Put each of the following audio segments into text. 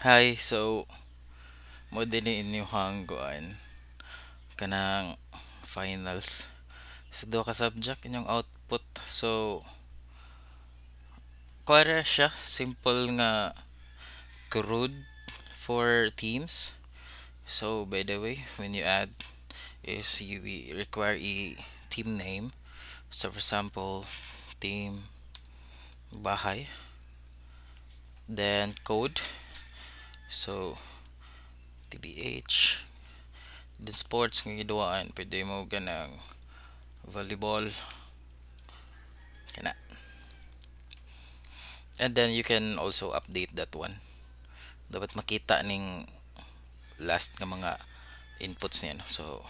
Hi, so mo din inyong kuan kanang finals. Sa duha ka subject inyong output. So kuwara siya simple nga crude for teams. So by the way, when you add is you we require a team name. So for example, team bahay, then code. So TBH, then sports nga giduaan pwede mo ganang volleyball kana. And then you can also update that one. Dapat makita ning last nga mga inputs niya, no? So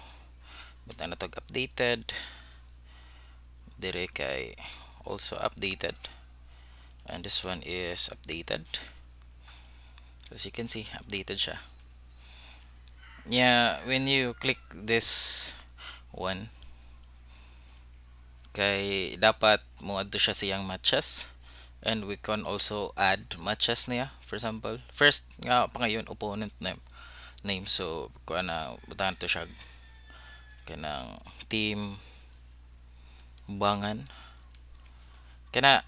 buta na tog updated dire kay also updated, and this one is updated. So as you can see, updated siya. Yeah, when you click this one, kay dapat mo adto siya siyang matches, and we can also add matches niya. For example, first nga pangayon opponent name. So kuan na butahan to siya kanang team bangan kana,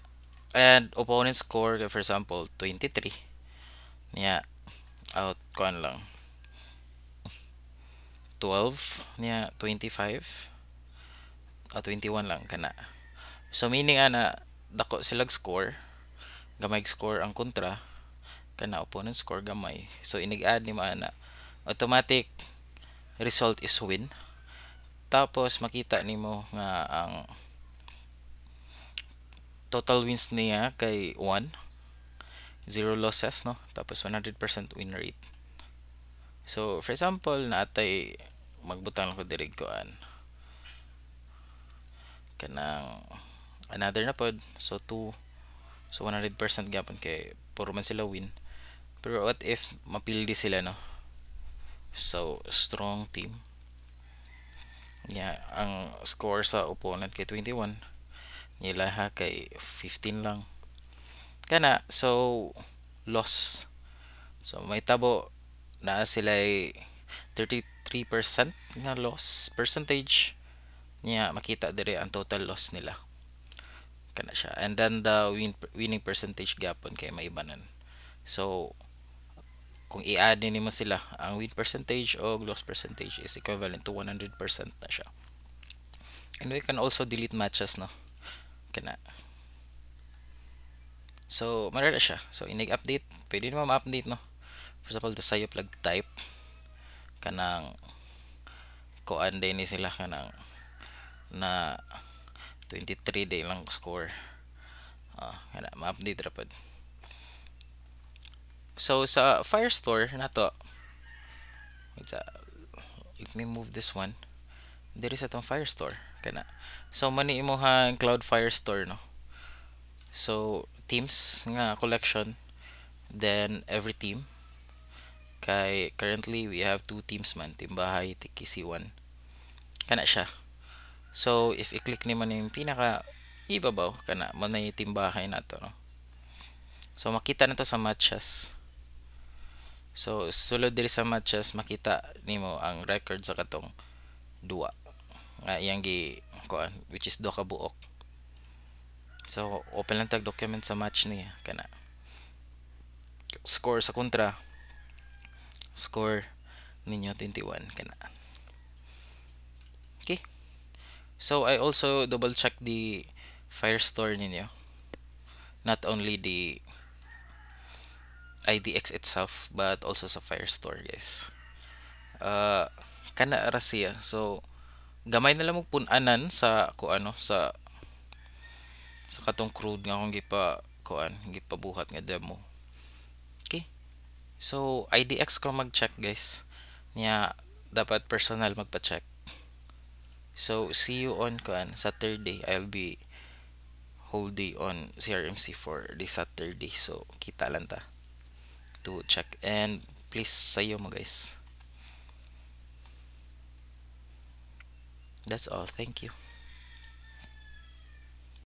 and opponent score for example 23 niya, out kuan lang 12 niya, 25 o 21 lang kana. So meaning ana dako silag score, gamay score ang kontra, kana opponent score gamay, so inig-add ni ana automatic result is win. Tapos makita nimo nga ang total wins niya kay 1, zero losses, no? Tapos 100% win rate. So for example naatay magbutang lang ko diri kuan kanang another na pod, so 2, so 100% gyapon kay puro man sila win. Pero what if mapildi sila, no? So strong team, yeah, ang score sa opponent kay 21, nila ha kay 15 lang kana, so loss. So may tabo na sila 33% nga loss percentage niya, makita dire ang total loss nila kana siya. And then the winning percentage gapon kay maibanan. So kung i-add nimo sila, ang win percentage o loss percentage is equivalent to 100% na siya. And we can also delete matches, no? Kana. So mara na siya. So inig update, pwede naman ma-update, no? For example, the sayo plug type kanang kuan din ni sila kanang na 23 day lang score. Kana ma-update ra pod. So sa Firestore nato, wait sa, let me move this one. Diri sa tong Firestore kana. So mani imong Cloud Firestore, no? So teams nga collection, then every team. Kay currently we have two teams man, team bahay, tikisi 1. Kana siya. So if i-click nimo na yung pinaka ibabaw kana mo na yung team bahay nato, no? So makita na to sa matches. So sulod diri sa matches makita nimo ang record sa katong duwa nga iyang gi kuan, which is duha ka buok. So open lang tag document sa match niya kana. Score sa kontra, score ninyo 21 kana. Okay. So I also double check the Firestore ninyo. Not only the IDX itself but also sa Firestore, guys. Uh, kana ra siya. So gamay na lang mo pun-anan sa kuano sa katong crude nga akong gipabuhat nga demo. Okay. So IDX ko mag-check, guys. Nya dapat personal magpa-check. So see you on Saturday. I'll be whole day on CRMC for this Saturday. So kita lang ta to check, and please sayo mo, guys. That's all. Thank you.